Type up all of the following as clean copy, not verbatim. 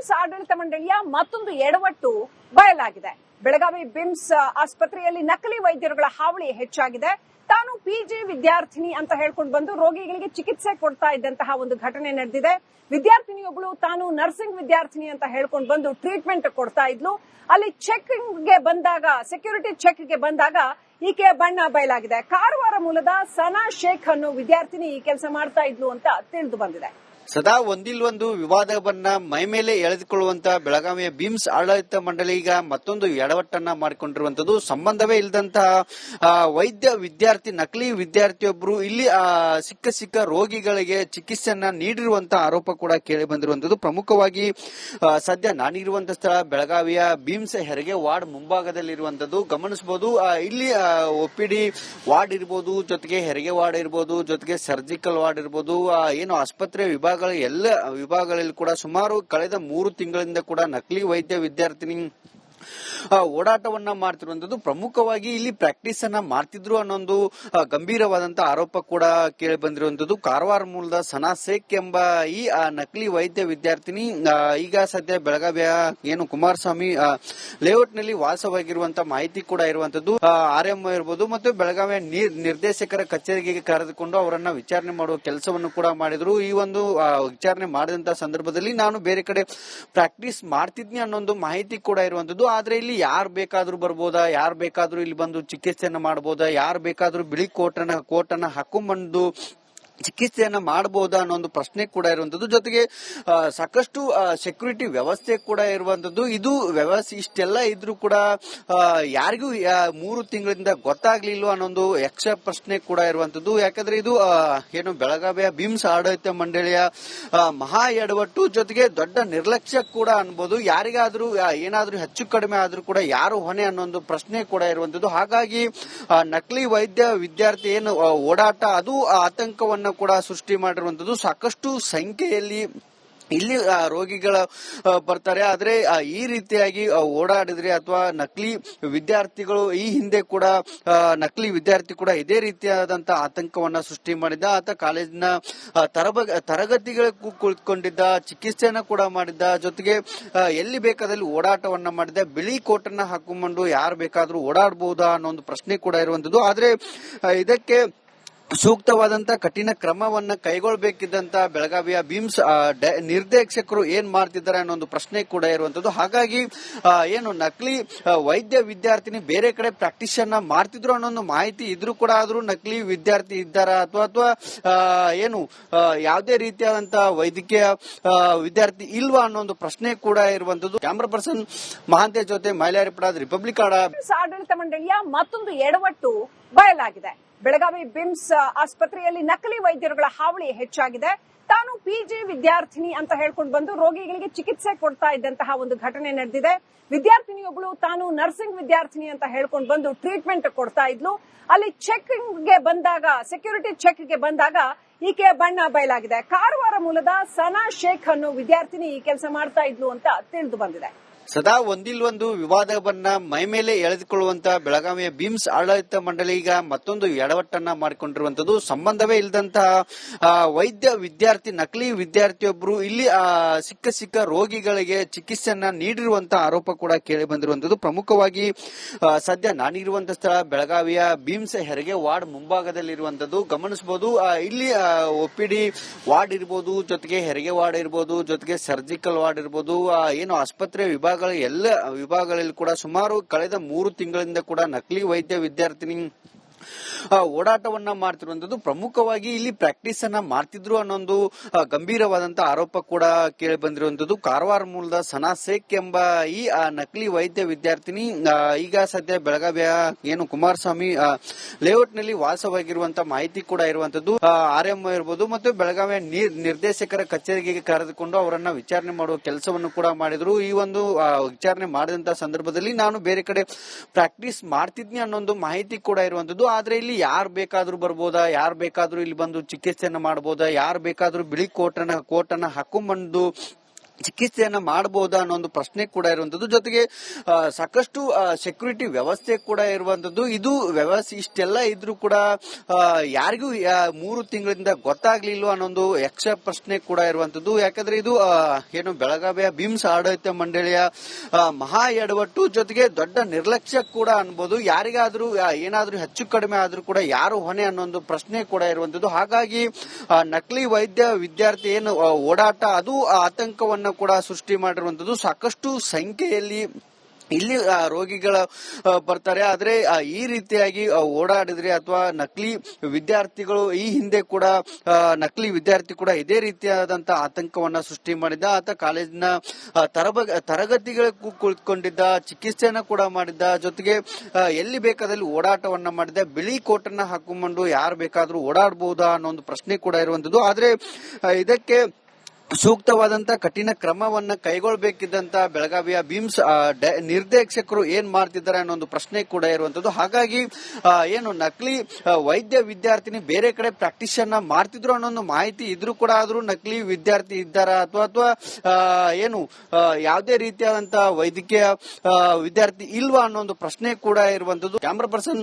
BIMS ಆಡಳಿತ ಮಂಡಳಿಯ ಮತ್ತೊಂದು ಎಡವಟ್ಟು ಬಯಲಾಗಿದೆ. ಬೆಳಗಾವಿ ಬಿಮ್ಸ್ ಆಸ್ಪತ್ರೆಯಲ್ಲಿ ನಕಲಿ ವೈದ್ಯರುಗಳ ಹಾವಳಿ ಹೆಚ್ಚಾಗಿದೆ. ತಾನು ಪಿಜಿ ವಿದ್ಯಾರ್ಥಿನಿ ಅಂತ ಹೇಳ್ಕೊಂಡು ಬಂದು ರೋಗಿಗಳಿಗೆ ಚಿಕಿತ್ಸೆ ಕೊಡ್ತಾ ಇದ್ದಂತಹ ಒಂದು ಘಟನೆ ನಡೆದಿದೆ. ವಿದ್ಯಾರ್ಥಿನಿಯೊಬ್ಬಳು ತಾನು ನರ್ಸಿಂಗ್ ವಿದ್ಯಾರ್ಥಿನಿ ಅಂತ ಹೇಳ್ಕೊಂಡು ಬಂದು ಟ್ರೀಟ್ಮೆಂಟ್ ಕೊಡ್ತಾ ಇದ್ಲು. ಅಲ್ಲಿ ಚೆಕ್ಗೆ ಬಂದಾಗ, ಸೆಕ್ಯೂರಿಟಿ ಚೆಕ್ಗೆ ಬಂದಾಗ ಈಕೆಯ ಬಣ್ಣ ಬಯಲಾಗಿದೆ. ಕಾರವಾರ ಮೂಲದ ಸನಾ ಶೇಖ್ ಅನ್ನೋ ವಿದ್ಯಾರ್ಥಿನಿ ಈ ಕೆಲಸ ಮಾಡ್ತಾ ಇದ್ಲು ಅಂತ ತಿಳಿದು ಬಂದಿದೆ. ಸದಾ ಒಂದಿಲ್ವೊಂದು ವಿವಾದವನ್ನ ಮೈಮೇಲೆ ಎಳೆದುಕೊಳ್ಳುವಂತ ಬೆಳಗಾವಿಯ ಬಿಮ್ಸ್ ಆಡಳಿತ ಮಂಡಳಿ ಈಗ ಮತ್ತೊಂದು ಎಡವಟ್ಟನ್ನ ಮಾಡಿಕೊಂಡಿರುವಂತದ್ದು. ಸಂಬಂಧವೇ ಇಲ್ಲದಂತಹ ವೈದ್ಯ ವಿದ್ಯಾರ್ಥಿ, ನಕಲಿ ವಿದ್ಯಾರ್ಥಿಯೊಬ್ಬರು ಇಲ್ಲಿ ಸಿಕ್ಕ ರೋಗಿಗಳಿಗೆ ಚಿಕಿತ್ಸೆಯನ್ನ ನೀಡಿರುವಂತಹ ಆರೋಪ ಕೂಡ ಕೇಳಿ ಬಂದಿರುವಂತದ್ದು. ಪ್ರಮುಖವಾಗಿ ಸದ್ಯ ನಾನಿರುವಂತಹ ಸ್ಥಳ ಬೆಳಗಾವಿಯ ಬಿಮ್ಸ್ ಹೆರಿಗೆ ವಾರ್ಡ್ ಮುಂಭಾಗದಲ್ಲಿರುವಂತದ್ದು ಗಮನಿಸಬಹುದು. ಇಲ್ಲಿ ಒಪಿಡಿ ವಾರ್ಡ್ ಇರಬಹುದು, ಜೊತೆಗೆ ಹೆರಿಗೆ ವಾರ್ಡ್ ಇರಬಹುದು, ಜೊತೆಗೆ ಸರ್ಜಿಕಲ್ ವಾರ್ಡ್ ಇರಬಹುದು, ಏನು ಆಸ್ಪತ್ರೆ ವಿಭಾಗ ಎಲ್ಲ ವಿಭಾಗಗಳಲ್ಲಿ ಕೂಡ ಸುಮಾರು ಕಳೆದ 3 ತಿಂಗಳಿಂದ ಕೂಡ ನಕಲಿ ವೈದ್ಯ ವಿದ್ಯಾರ್ಥಿನಿ ಓಡಾಟವನ್ನ ಮಾಡ್ತಿರುವಂತದ್ದು. ಪ್ರಮುಖವಾಗಿ ಇಲ್ಲಿ ಪ್ರಾಕ್ಟೀಸ್ ಅನ್ನ ಮಾಡ್ತಿದ್ರು ಅನ್ನೊಂದು ಗಂಭೀರವಾದಂತಹ ಆರೋಪ ಕೂಡ ಕೇಳಿ ಬಂದಿರುವಂತದ್ದು. ಕಾರವಾರ ಮೂಲದ ಸನಾ ಶೇಖ್ ಎಂಬ ಈ ನಕಲಿ ವೈದ್ಯ ವಿದ್ಯಾರ್ಥಿನಿ ಈಗ ಸದ್ಯ ಬೆಳಗಾವಿಯ ಏನು ಕುಮಾರಸ್ವಾಮಿ ಲೇಔಟ್ ನಲ್ಲಿ ವಾಸವಾಗಿರುವಂತಹ ಮಾಹಿತಿ ಕೂಡ ಇರುವಂತದ್ದು. RMO ಇರಬಹುದು ಮತ್ತು ಬೆಳಗಾವಿಯ ನಿರ್ದೇಶಕರ ಕಚೇರಿಗೆ ಕರೆದುಕೊಂಡು ಅವರನ್ನ ವಿಚಾರಣೆ ಮಾಡುವ ಕೆಲಸವನ್ನು ಕೂಡ ಮಾಡಿದ್ರು. ಈ ಒಂದು ವಿಚಾರಣೆ ಮಾಡಿದಂತಹ ಸಂದರ್ಭದಲ್ಲಿ ನಾನು ಬೇರೆ ಕಡೆ ಪ್ರಾಕ್ಟೀಸ್ ಮಾಡ್ತಿದ್ನಿ ಅನ್ನೊಂದು ಮಾಹಿತಿ ಕೂಡ ಇರುವಂತದ್ದು. ಆದ್ರೆ ಇಲ್ಲಿ ಯಾರು ಬೇಕಾದ್ರೂ ಬರ್ಬೋದಾ, ಯಾರು ಬೇಕಾದ್ರೂ ಇಲ್ಲಿ ಬಂದು ಚಿಕಿತ್ಸೆಯನ್ನ ಮಾಡಬಹುದಾ, ಯಾರು ಬೇಕಾದ್ರೂ ಬಿಳಿ ಕೋಟನ್ನ ಹಾಕೊಂಡ್ಬಂದು ಚಿಕಿತ್ಸೆಯನ್ನ ಮಾಡಬಹುದಾ ಅನ್ನೋ ಒಂದು ಪ್ರಶ್ನೆ ಕೂಡ ಇರುವಂತದ್ದು. ಜೊತೆಗೆ ಸಾಕಷ್ಟು ಸೆಕ್ಯೂರಿಟಿ ವ್ಯವಸ್ಥೆ ಕೂಡ ಇರುವಂತದ್ದು. ಇದು ವ್ಯವಸ್ಥೆ ಇಷ್ಟೆಲ್ಲ ಇದ್ರೂ ಕೂಡ ಯಾರಿಗೂ 3 ತಿಂಗಳಿಂದ ಗೊತ್ತಾಗ್ಲಿಲ್ಲ ಅನ್ನೊಂದು ಯಕ್ಷ ಪ್ರಶ್ನೆ ಕೂಡ ಇರುವಂತದ್ದು. ಯಾಕಂದ್ರೆ ಇದು ಏನು ಬೆಳಗಾವಿಯ ಬಿಮ್ಸ್ ಆಡಳಿತ ಮಂಡಳಿಯ ಮಹಾ ಎಡವಟ್ಟು, ಜೊತೆಗೆ ದೊಡ್ಡ ನಿರ್ಲಕ್ಷ್ಯ ಕೂಡ ಅನ್ಬೋದು. ಯಾರಿಗಾದ್ರೂ ಏನಾದ್ರೂ ಹೆಚ್ಚು ಕಡಿಮೆ ಆದ್ರೂ ಕೂಡ ಯಾರು ಹೊಣೆ ಅನ್ನೋ ಪ್ರಶ್ನೆ ಕೂಡ ಇರುವಂತದ್ದು. ಹಾಗಾಗಿ ನಕಲಿ ವೈದ್ಯ ವಿದ್ಯಾರ್ಥಿ ಏನು ಓಡಾಟ ಅದು ಆತಂಕವನ್ನ ಕೂಡ ಸೃಷ್ಟಿ ಮಾಡಿರುವಂತದ್ದು. ಸಾಕಷ್ಟು ಸಂಖ್ಯೆಯಲ್ಲಿ ಇಲ್ಲಿ ರೋಗಿಗಳ ಬರ್ತಾರೆ. ಆದ್ರೆ ಈ ರೀತಿಯಾಗಿ ಓಡಾಡಿದ್ರೆ ಅಥವಾ ನಕಲಿ ವಿದ್ಯಾರ್ಥಿಗಳು ಈ ಹಿಂದೆ ಕೂಡ ನಕಲಿ ವಿದ್ಯಾರ್ಥಿ ಕೂಡ ಇದೇ ರೀತಿಯಾದಂತಹ ಆತಂಕವನ್ನ ಸೃಷ್ಟಿ ಮಾಡಿದ್ದ. ಆತ ಕಾಲೇಜಿನ ತರಗತಿಗಳು ಕುಳಿತುಕೊಂಡಿದ್ದ, ಚಿಕಿತ್ಸೆಯನ್ನ ಕೂಡ ಮಾಡಿದ್ದ, ಜೊತೆಗೆ ಎಲ್ಲಿ ಬೇಕಾದಲ್ಲಿ ಓಡಾಟವನ್ನ ಮಾಡಿದ್ದ. ಬಿಳಿ ಕೋಟನ್ನ ಹಾಕೊಂಡ್ಬಂದು ಯಾರು ಬೇಕಾದ್ರೂ ಓಡಾಡಬಹುದಾ ಅನ್ನೋ ಒಂದು ಪ್ರಶ್ನೆ ಕೂಡ ಇರುವಂತದ್ದು. ಆದ್ರೆ ಇದಕ್ಕೆ ಸೂಕ್ತವಾದಂತಹ ಕಠಿಣ ಕ್ರಮವನ್ನ ಕೈಗೊಳ್ಳಬೇಕಿದ್ದಂತ ಬೆಳಗಾವಿಯ ಬಿಮ್ಸ್ ನಿರ್ದೇಶಕರು ಏನ್ ಮಾಡ್ತಿದ್ದಾರೆ ಅನ್ನೋ ಒಂದು ಪ್ರಶ್ನೆ ಕೂಡ ಇರುವಂತದ್ದು. ಹಾಗಾಗಿ ಏನು ನಕಲಿ ವೈದ್ಯ ವಿದ್ಯಾರ್ಥಿನಿ ಬೇರೆ ಕಡೆ ಪ್ರಾಕ್ಟೀಸ್ ಅನ್ನ ಮಾಡ್ತಿದ್ರು ಅನ್ನೋ ಒಂದು ಮಾಹಿತಿ ಇದ್ರೂ ಕೂಡ ಆದ್ರೂ ನಕಲಿ ವಿದ್ಯಾರ್ಥಿ ಇದ್ದಾರಾ ಅಥವಾ ಏನು ಯಾವುದೇ ರೀತಿಯಾದಂತಹ ವೈದ್ಯಕೀಯ ವಿದ್ಯಾರ್ಥಿ ಇಲ್ವಾ ಅನ್ನೋ ಒಂದು ಪ್ರಶ್ನೆ ಕೂಡ ಇರುವಂತದ್ದು. ಕ್ಯಾಮರಾ ಪರ್ಸನ್ ಮಹಾಂತೇಶ್ ಜೊತೆ ಮೈಲಾರಿ ಪಡಾದ್, ರಿಪಬ್ಲಿಕ್ ಆಡಳಿತ ಮಂಡಳಿಯ ಮತ್ತೊಂದು ಎಡವಟ್ಟು ಬಯಲಾಗಿದೆ. ಬೆಳಗಾವಿ ಬಿಮ್ಸ್ ಆಸ್ಪತ್ರೆಯಲ್ಲಿ ನಕಲಿ ವೈದ್ಯರುಗಳ ಹಾವಳಿ ಹೆಚ್ಚಾಗಿದೆ. ತಾನು ಪಿಜಿ ವಿದ್ಯಾರ್ಥಿನಿ ಅಂತ ಹೇಳ್ಕೊಂಡು ಬಂದು ರೋಗಿಗಳಿಗೆ ಚಿಕಿತ್ಸೆ ಕೊಡ್ತಾ ಇದ್ದಂತಹ ಒಂದು ಘಟನೆ ನಡೆದಿದೆ. ವಿದ್ಯಾರ್ಥಿನಿಯೊಬ್ಬಳು ತಾನು ನರ್ಸಿಂಗ್ ವಿದ್ಯಾರ್ಥಿನಿ ಅಂತ ಹೇಳ್ಕೊಂಡು ಬಂದು ಟ್ರೀಟ್ಮೆಂಟ್ ಕೊಡ್ತಾ ಇದ್ಲು. ಅಲ್ಲಿ ಚೆಕ್ಗೆ ಬಂದಾಗ, ಸೆಕ್ಯೂರಿಟಿ ಚೆಕ್ಗೆ ಬಂದಾಗ ಈಕೆಯ ಬಣ್ಣ ಬಯಲಾಗಿದೆ. ಕಾರವಾರ ಮೂಲದ ಸನಾ ಶೇಖ್ ಅನ್ನೋ ವಿದ್ಯಾರ್ಥಿನಿ ಈ ಕೆಲಸ ಮಾಡ್ತಾ ಇದ್ಲು ಅಂತ ತಿಳಿದು ಬಂದಿದೆ. ಸದಾ ಒಂದಿಲ್ವೊಂದು ವಿವಾದವನ್ನ ಮೈಮೇಲೆ ಎಳೆದುಕೊಳ್ಳುವಂತ ಬೆಳಗಾವಿಯ ಬಿಮ್ಸ್ ಆಡಳಿತ ಮಂಡಳಿ ಈಗ ಮತ್ತೊಂದು ಎಡವಟ್ಟನ್ನ ಮಾಡಿಕೊಂಡಿರುವಂತದ್ದು. ಸಂಬಂಧವೇ ಇಲ್ಲದಂತಹ ವೈದ್ಯ ವಿದ್ಯಾರ್ಥಿ, ನಕಲಿ ವಿದ್ಯಾರ್ಥಿಯೊಬ್ಬರು ಇಲ್ಲಿ ಸಿಕ್ಕ ರೋಗಿಗಳಿಗೆ ಚಿಕಿತ್ಸೆಯನ್ನ ನೀಡಿರುವಂತಹ ಆರೋಪ ಕೂಡ ಕೇಳಿ ಬಂದಿರುವಂತದ್ದು. ಪ್ರಮುಖವಾಗಿ ಸದ್ಯ ನಾನಿರುವಂತಹ ಸ್ಥಳ ಬೆಳಗಾವಿಯ ಬಿಮ್ಸ್ ಹೆರಿಗೆ ವಾರ್ಡ್ ಮುಂಭಾಗದಲ್ಲಿರುವಂತದ್ದು ಗಮನಿಸಬಹುದು. ಇಲ್ಲಿ ಒಪಿಡಿ ವಾರ್ಡ್ ಇರಬಹುದು, ಜೊತೆಗೆ ಹೆರಿಗೆ ವಾರ್ಡ್ ಇರಬಹುದು, ಜೊತೆಗೆ ಸರ್ಜಿಕಲ್ ವಾರ್ಡ್ ಇರಬಹುದು, ಏನು ಆಸ್ಪತ್ರೆ ವಿಭಾಗ ಎಲ್ಲ ವಿಭಾಗಗಳಲ್ಲಿ ಕೂಡ ಸುಮಾರು ಕಳೆದ 3 ತಿಂಗಳಿಂದ ಕೂಡ ನಕಲಿ ವೈದ್ಯ ವಿದ್ಯಾರ್ಥಿನಿ ಓಡಾಟವನ್ನ ಮಾಡ್ತಿರುವಂತದ್ದು. ಪ್ರಮುಖವಾಗಿ ಇಲ್ಲಿ ಪ್ರಾಕ್ಟೀಸ್ ಅನ್ನ ಮಾಡ್ತಿದ್ರು ಅನ್ನೊಂದು ಗಂಭೀರವಾದಂತಹ ಆರೋಪ ಕೂಡ ಕೇಳಿ ಬಂದಿರುವಂತದ್ದು. ಕಾರವಾರ ಮೂಲದ ಸನಾ ಶೇಖ್ ಎಂಬ ಈ ನಕಲಿ ವೈದ್ಯ ವಿದ್ಯಾರ್ಥಿನಿ ಈಗ ಸದ್ಯ ಬೆಳಗಾವಿಯ ಏನು ಕುಮಾರಸ್ವಾಮಿ ಲೇಔಟ್ ನಲ್ಲಿ ವಾಸವಾಗಿರುವಂತಹ ಮಾಹಿತಿ ಕೂಡ ಇರುವಂತದ್ದು. RMO ಇರಬಹುದು ಮತ್ತು ಬೆಳಗಾವಿಯ ನಿರ್ದೇಶಕರ ಕಚೇರಿಗೆ ಕರೆದುಕೊಂಡು ಅವರನ್ನ ವಿಚಾರಣೆ ಮಾಡುವ ಕೆಲಸವನ್ನು ಕೂಡ ಮಾಡಿದ್ರು. ಈ ಒಂದು ವಿಚಾರಣೆ ಮಾಡಿದಂತಹ ಸಂದರ್ಭದಲ್ಲಿ ನಾನು ಬೇರೆ ಕಡೆ ಪ್ರಾಕ್ಟೀಸ್ ಮಾಡ್ತಿದ್ನಿ ಅನ್ನೊಂದು ಮಾಹಿತಿ ಕೂಡ ಇರುವಂತದ್ದು. ಆದ್ರೆ ಇಲ್ಲಿ ಯಾರು ಬೇಕಾದ್ರೂ ಬರ್ಬೋದಾ, ಯಾರು ಬೇಕಾದ್ರೂ ಇಲ್ಲಿ ಬಂದು ಚಿಕಿತ್ಸೆಯನ್ನ ಮಾಡಬಹುದಾ, ಯಾರು ಬೇಕಾದ್ರೂ ಬಿಳಿ ಕೋಟನ್ನ ಹಾಕೊಂಡ್ಬಂದು ಚಿಕಿತ್ಸೆಯನ್ನ ಮಾಡಬಹುದಾ ಅನ್ನೋ ಒಂದು ಪ್ರಶ್ನೆ ಕೂಡ ಇರುವಂತದ್ದು. ಜೊತೆಗೆ ಸಾಕಷ್ಟು ಸೆಕ್ಯೂರಿಟಿ ವ್ಯವಸ್ಥೆ ಕೂಡ ಇರುವಂತದ್ದು. ಇದು ವ್ಯವಸ್ಥೆ ಇಷ್ಟೆಲ್ಲ ಇದ್ರೂ ಕೂಡ ಯಾರಿಗೂ 3 ತಿಂಗಳಿಂದ ಗೊತ್ತಾಗ್ಲಿಲ್ವ ಅನ್ನೊಂದು ಯಕ್ಷ ಪ್ರಶ್ನೆ ಕೂಡ ಇರುವಂತದ್ದು. ಯಾಕಂದ್ರೆ ಇದು ಏನು ಬೆಳಗಾವಿಯ ಬಿಮ್ಸ್ ಆಡಳಿತ ಮಂಡಳಿಯ ಮಹಾ ಎಡವಟ್ಟು, ಜೊತೆಗೆ ದೊಡ್ಡ ನಿರ್ಲಕ್ಷ್ಯ ಕೂಡ ಅನ್ಬೋದು. ಯಾರಿಗಾದ್ರೂ ಏನಾದ್ರೂ ಹೆಚ್ಚು ಕಡಿಮೆ ಆದ್ರೂ ಕೂಡ ಯಾರು ಹೊಣೆ ಅನ್ನೋ ಪ್ರಶ್ನೆ ಕೂಡ ಇರುವಂತದ್ದು. ಹಾಗಾಗಿ ನಕಲಿ ವೈದ್ಯ ವಿದ್ಯಾರ್ಥಿ ಏನು ಓಡಾಟ ಅದು ಆತಂಕವನ್ನ ಕೂಡ ಸೃಷ್ಟಿ ಮಾಡಿರುವಂತದ್ದು. ಸಾಕಷ್ಟು ಸಂಖ್ಯೆಯಲ್ಲಿ ಇಲ್ಲಿ ರೋಗಿಗಳ ಬರ್ತಾರೆ. ಆದ್ರೆ ಈ ರೀತಿಯಾಗಿ ಓಡಾಡಿದ್ರೆ ಅಥವಾ ನಕಲಿ ವಿದ್ಯಾರ್ಥಿಗಳು ಈ ಹಿಂದೆ ಕೂಡ ನಕಲಿ ವಿದ್ಯಾರ್ಥಿ ಕೂಡ ಇದೇ ರೀತಿಯಾದಂತಹ ಆತಂಕವನ್ನ ಸೃಷ್ಟಿ ಮಾಡಿದ್ದ. ಆತ ಕಾಲೇಜಿನ ತರಗತಿಗಳು ಕುಳಿತುಕೊಂಡಿದ್ದ, ಚಿಕಿತ್ಸೆಯನ್ನ ಕೂಡ ಮಾಡಿದ್ದ, ಜೊತೆಗೆ ಎಲ್ಲಿ ಬೇಕಾದಲ್ಲಿ ಓಡಾಟವನ್ನ ಮಾಡಿದ್ದ. ಬಿಳಿ ಕೋಟನ್ನ ಹಾಕೊಂಡು ಯಾರು ಬೇಕಾದ್ರೂ ಓಡಾಡಬಹುದಾ ಅನ್ನೋ ಒಂದು ಪ್ರಶ್ನೆ ಕೂಡ ಇರುವಂತದ್ದು. ಆದ್ರೆ ಇದಕ್ಕೆ ಸೂಕ್ತವಾದಂತ ಕಠಿಣ ಕ್ರಮವನ್ನ ಕೈಗೊಳ್ಳಬೇಕಿದ್ದಂತ ಬೆಳಗಾವಿಯ ಬಿಮ್ಸ್ ನಿರ್ದೇಶಕರು ಏನ್ ಮಾಡ್ತಿದ್ದಾರೆ ಅನ್ನೋ ಒಂದು ಪ್ರಶ್ನೆ ಕೂಡ ಇರುವಂತದ್ದು. ಹಾಗಾಗಿ ಏನು ನಕಲಿ ವೈದ್ಯ ವಿದ್ಯಾರ್ಥಿನಿ ಬೇರೆ ಕಡೆ ಪ್ರಾಕ್ಟೀಸ್ ಅನ್ನ ಮಾಡ್ತಿದ್ರು ಅನ್ನೋ ಒಂದು ಮಾಹಿತಿ ಇದ್ರೂ ಕೂಡ ಆದ್ರೂ ನಕಲಿ ವಿದ್ಯಾರ್ಥಿ ಇದ್ದಾರಾ ಅಥವಾ ಏನು ಯಾವುದೇ ರೀತಿಯಾದಂತ ವೈದ್ಯಕೀಯ ವಿದ್ಯಾರ್ಥಿ ಇಲ್ವಾ ಅನ್ನೋ ಒಂದು ಪ್ರಶ್ನೆ ಕೂಡ ಇರುವಂತದ್ದು. ಕ್ಯಾಮರಾ ಪರ್ಸನ್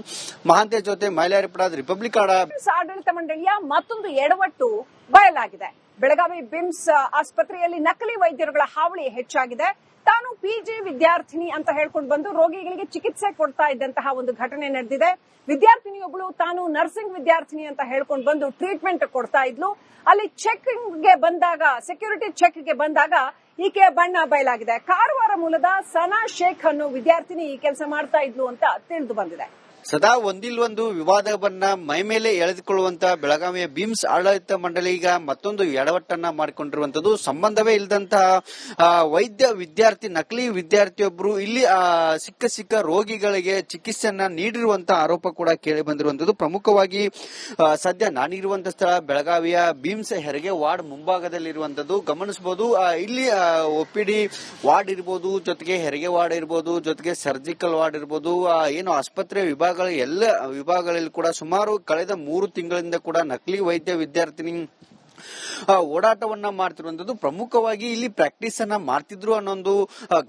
ಮಹಾಂತೇಶ್ ಜೊತೆ ಮೈಲಾರಿ ಪಡಾದ್, ರಿಪಬ್ಲಿಕ್ ಕನ್ನಡ. ಆಡಳಿತ ಮಂಡಳಿಯ ಮತ್ತೊಂದು ಎಡವಟ್ಟು ಬಯಲಾಗಿದೆ. ಬೆಳಗಾವಿ ಬಿಮ್ಸ್ ಆಸ್ಪತ್ರೆಯಲ್ಲಿ ನಕಲಿ ವೈದ್ಯರುಗಳ ಹಾವಳಿ ಹೆಚ್ಚಾಗಿದೆ. ತಾನು ಪಿಜಿ ವಿದ್ಯಾರ್ಥಿನಿ ಅಂತ ಹೇಳ್ಕೊಂಡು ಬಂದು ರೋಗಿಗಳಿಗೆ ಚಿಕಿತ್ಸೆ ಕೊಡ್ತಾ ಇದ್ದಂತಹ ಒಂದು ಘಟನೆ ನಡೆದಿದೆ. ವಿದ್ಯಾರ್ಥಿನಿಯೊಬ್ಬಳು ತಾನು ನರ್ಸಿಂಗ್ ವಿದ್ಯಾರ್ಥಿನಿ ಅಂತ ಹೇಳ್ಕೊಂಡು ಬಂದು ಟ್ರೀಟ್ಮೆಂಟ್ ಕೊಡ್ತಾ ಇದ್ಲು. ಅಲ್ಲಿ ಚೆಕ್ಗೆ ಬಂದಾಗ, ಸೆಕ್ಯೂರಿಟಿ ಚೆಕ್ಗೆ ಬಂದಾಗ ಈಕೆಯ ಬಣ್ಣ ಬಯಲಾಗಿದೆ. ಕಾರವಾರ ಮೂಲದ ಸನಾ ಶೇಖ್ ಅನ್ನೋ ವಿದ್ಯಾರ್ಥಿನಿ ಈ ಕೆಲಸ ಮಾಡ್ತಾ ಇದ್ಲು ಅಂತ ತಿಳಿದು ಬಂದಿದೆ. ಸದಾ ಒಂದಿಲ್ವೊಂದು ವಿವಾದವನ್ನ ಮೈಮೇಲೆ ಎಳೆದುಕೊಳ್ಳುವಂತ ಬೆಳಗಾವಿಯ ಬಿಮ್ಸ್ ಆಡಳಿತ ಮಂಡಳಿ ಈಗ ಮತ್ತೊಂದು ಎಡವಟ್ಟನ್ನ ಮಾಡಿಕೊಂಡಿರುವಂತದ್ದು. ಸಂಬಂಧವೇ ಇಲ್ಲದಂತಹ ವೈದ್ಯ ವಿದ್ಯಾರ್ಥಿ, ನಕಲಿ ವಿದ್ಯಾರ್ಥಿಯೊಬ್ಬರು ಇಲ್ಲಿ ಸಿಕ್ಕ ರೋಗಿಗಳಿಗೆ ಚಿಕಿತ್ಸೆಯನ್ನ ನೀಡಿರುವಂತಹ ಆರೋಪ ಕೂಡ ಕೇಳಿ ಬಂದಿರುವಂತದ್ದು. ಪ್ರಮುಖವಾಗಿ ಸದ್ಯ ನಾನಿರುವಂತಹ ಸ್ಥಳ ಬೆಳಗಾವಿಯ ಬಿಮ್ಸ್ ಹೆರಿಗೆ ವಾರ್ಡ್ ಮುಂಭಾಗದಲ್ಲಿರುವಂತದ್ದು ಗಮನಿಸಬಹುದು. ಇಲ್ಲಿ ಒಪಿಡಿ ವಾರ್ಡ್ ಇರಬಹುದು, ಜೊತೆಗೆ ಹೆರಿಗೆ ವಾರ್ಡ್ ಇರಬಹುದು, ಜೊತೆಗೆ ಸರ್ಜಿಕಲ್ ವಾರ್ಡ್ ಇರಬಹುದು, ಏನು ಆಸ್ಪತ್ರೆ ವಿಭಾಗ ಎಲ್ಲ ವಿಭಾಗಗಳಲ್ಲಿ ಕೂಡ ಸುಮಾರು ಕಳೆದ 3 ತಿಂಗಳಿಂದ ಕೂಡ ನಕಲಿ ವೈದ್ಯ ವಿದ್ಯಾರ್ಥಿನಿ ಓಡಾಟವನ್ನ ಮಾಡ್ತಿರುವಂತದ್ದು. ಪ್ರಮುಖವಾಗಿ ಇಲ್ಲಿ ಪ್ರಾಕ್ಟೀಸ್ ಅನ್ನ ಮಾಡ್ತಿದ್ರು ಅನ್ನೊಂದು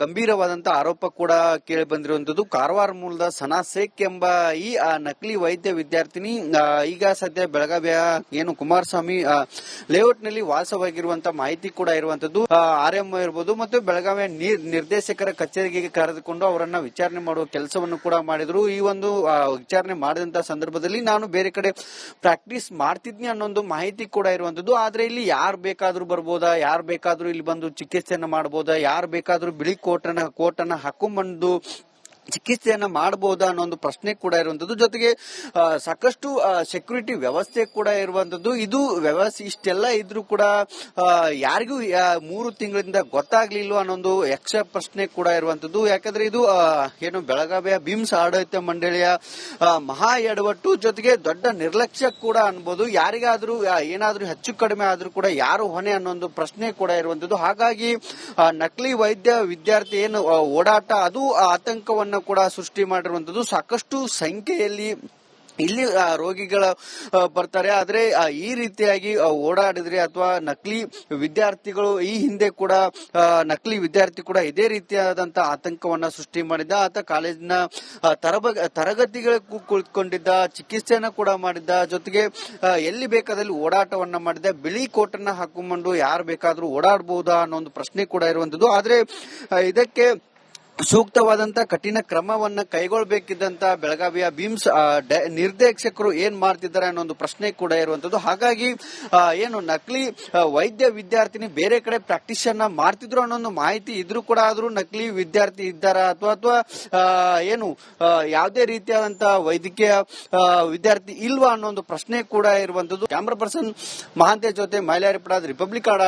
ಗಂಭೀರವಾದಂತಹ ಆರೋಪ ಕೂಡ ಕೇಳಿ ಬಂದಿರುವಂತದ್ದು. ಕಾರವಾರ ಮೂಲದ ಸನಾ ಶೇಖ್ ಎಂಬ ಈ ನಕಲಿ ವೈದ್ಯ ವಿದ್ಯಾರ್ಥಿನಿ ಈಗ ಸದ್ಯ ಬೆಳಗಾವಿಯ ಏನು ಕುಮಾರಸ್ವಾಮಿ ಲೇಔಟ್ ನಲ್ಲಿ ವಾಸವಾಗಿರುವಂತಹ ಮಾಹಿತಿ ಕೂಡ ಇರುವಂತದ್ದು. RMO ಇರಬಹುದು ಮತ್ತು ಬೆಳಗಾವಿಯ ನಿರ್ದೇಶಕರ ಕಚೇರಿಗೆ ಕರೆದುಕೊಂಡು ಅವರನ್ನ ವಿಚಾರಣೆ ಮಾಡುವ ಕೆಲಸವನ್ನು ಕೂಡ ಮಾಡಿದ್ರು. ಈ ಒಂದು ವಿಚಾರಣೆ ಮಾಡಿದಂತಹ ಸಂದರ್ಭದಲ್ಲಿ ನಾನು ಬೇರೆ ಕಡೆ ಪ್ರಾಕ್ಟೀಸ್ ಮಾಡ್ತಿದ್ನಿ ಅನ್ನೊಂದು ಮಾಹಿತಿ ಕೂಡ ಇರುವಂತದ್ದು. ಆದ್ರೆ ಇಲ್ಲಿ ಯಾರು ಬೇಕಾದ್ರೂ ಬರ್ಬೋದಾ, ಯಾರು ಬೇಕಾದ್ರೂ ಇಲ್ಲಿ ಬಂದು ಚಿಕಿತ್ಸೆಯನ್ನ ಮಾಡಬಹುದಾ, ಯಾರು ಬೇಕಾದ್ರೂ ಬಿಳಿ ಕೋಟನ್ನ ಹಾಕೊಂಡ್ಬಂದು ಚಿಕಿತ್ಸೆಯನ್ನ ಮಾಡಬಹುದಾ ಅನ್ನೋ ಒಂದು ಪ್ರಶ್ನೆ ಕೂಡ ಇರುವಂತದ್ದು. ಜೊತೆಗೆ ಸಾಕಷ್ಟು ಸೆಕ್ಯೂರಿಟಿ ವ್ಯವಸ್ಥೆ ಕೂಡ ಇರುವಂತದ್ದು. ಇದು ವ್ಯವಸ್ಥೆ ಇಷ್ಟೆಲ್ಲ ಇದ್ರೂ ಕೂಡ ಯಾರಿಗೂ 3 ತಿಂಗಳಿಂದ ಗೊತ್ತಾಗ್ಲಿಲ್ವ ಅನ್ನೊಂದು ಯಕ್ಷ ಪ್ರಶ್ನೆ ಕೂಡ ಇರುವಂತದ್ದು. ಯಾಕಂದ್ರೆ ಇದು ಏನು ಬೆಳಗಾವಿಯ ಬಿಮ್ಸ್ ಆಡಳಿತ ಮಂಡಳಿಯ ಮಹಾ ಎಡವಟ್ಟು, ಜೊತೆಗೆ ದೊಡ್ಡ ನಿರ್ಲಕ್ಷ್ಯ ಕೂಡ ಅನ್ಬೋದು. ಯಾರಿಗಾದ್ರೂ ಏನಾದ್ರೂ ಹೆಚ್ಚು ಕಡಿಮೆ ಆದ್ರೂ ಕೂಡ ಯಾರು ಹೊಣೆ ಅನ್ನೋ ಒಂದು ಪ್ರಶ್ನೆ ಕೂಡ ಇರುವಂತದ್ದು. ಹಾಗಾಗಿ ನಕಲಿ ವೈದ್ಯ ವಿದ್ಯಾರ್ಥಿ ಏನು ಓಡಾಟ ಅದು ಆತಂಕವನ್ನ ಕೂಡ ಸೃಷ್ಟಿ ಮಾಡಿರುವಂತದ್ದು. ಸಾಕಷ್ಟು ಸಂಖ್ಯೆಯಲ್ಲಿ ಇಲ್ಲಿ ರೋಗಿಗಳ ಬರ್ತಾರೆ. ಆದ್ರೆ ಈ ರೀತಿಯಾಗಿ ಓಡಾಡಿದ್ರೆ ಅಥವಾ ನಕಲಿ ವಿದ್ಯಾರ್ಥಿಗಳು ಈ ಹಿಂದೆ ಕೂಡ ನಕಲಿ ವಿದ್ಯಾರ್ಥಿ ಕೂಡ ಇದೇ ರೀತಿಯಾದಂತಹ ಆತಂಕವನ್ನ ಸೃಷ್ಟಿ ಮಾಡಿದ್ದ. ಆತ ಕಾಲೇಜಿನ ತರಗತಿಗಳು ಕುಳಿತುಕೊಂಡಿದ್ದ, ಚಿಕಿತ್ಸೆಯನ್ನ ಕೂಡ ಮಾಡಿದ್ದ, ಜೊತೆಗೆ ಎಲ್ಲಿ ಬೇಕಾದಲ್ಲಿ ಓಡಾಟವನ್ನ ಮಾಡಿದ್ದ. ಬಿಳಿ ಕೋಟನ್ನ ಹಾಕೊಂಡು ಯಾರು ಬೇಕಾದ್ರೂ ಓಡಾಡಬಹುದಾ ಅನ್ನೋ ಒಂದು ಪ್ರಶ್ನೆ ಕೂಡ ಇರುವಂತದ್ದು. ಆದ್ರೆ ಇದಕ್ಕೆ ಸೂಕ್ತವಾದಂತ ಕಠಿಣ ಕ್ರಮವನ್ನ ಕೈಗೊಳ್ಳಬೇಕಿದ್ದಂತ ಬೆಳಗಾವಿಯ ಬಿಮ್ಸ್ ನಿರ್ದೇಶಕರು ಏನ್ ಮಾಡ್ತಿದ್ದಾರೆ ಅನ್ನೋ ಒಂದು ಪ್ರಶ್ನೆ ಕೂಡ ಇರುವಂತದ್ದು. ಹಾಗಾಗಿ ಏನು ನಕಲಿ ವೈದ್ಯ ವಿದ್ಯಾರ್ಥಿನಿ ಬೇರೆ ಕಡೆ ಪ್ರಾಕ್ಟೀಸ್ ಅನ್ನ ಮಾಡ್ತಿದ್ರು ಅನ್ನೋ ಒಂದು ಮಾಹಿತಿ ಇದ್ರೂ ಕೂಡ ಆದ್ರೂ ನಕಲಿ ವಿದ್ಯಾರ್ಥಿ ಇದ್ದಾರಾ ಅಥವಾ ಏನು ಯಾವುದೇ ರೀತಿಯಾದಂತಹ ವೈದ್ಯಕೀಯ ವಿದ್ಯಾರ್ಥಿ ಇಲ್ವಾ ಅನ್ನೋ ಒಂದು ಪ್ರಶ್ನೆ ಕೂಡ ಇರುವಂತದ್ದು. ಕ್ಯಾಮರಾ ಪರ್ಸನ್ ಮಹಾಂತೇಶ್ ಜೊತೆ ಮೈಲಾರಿ ಪಡಾದ್, ರಿಪಬ್ಲಿಕ್ ಕನ್ನಡ.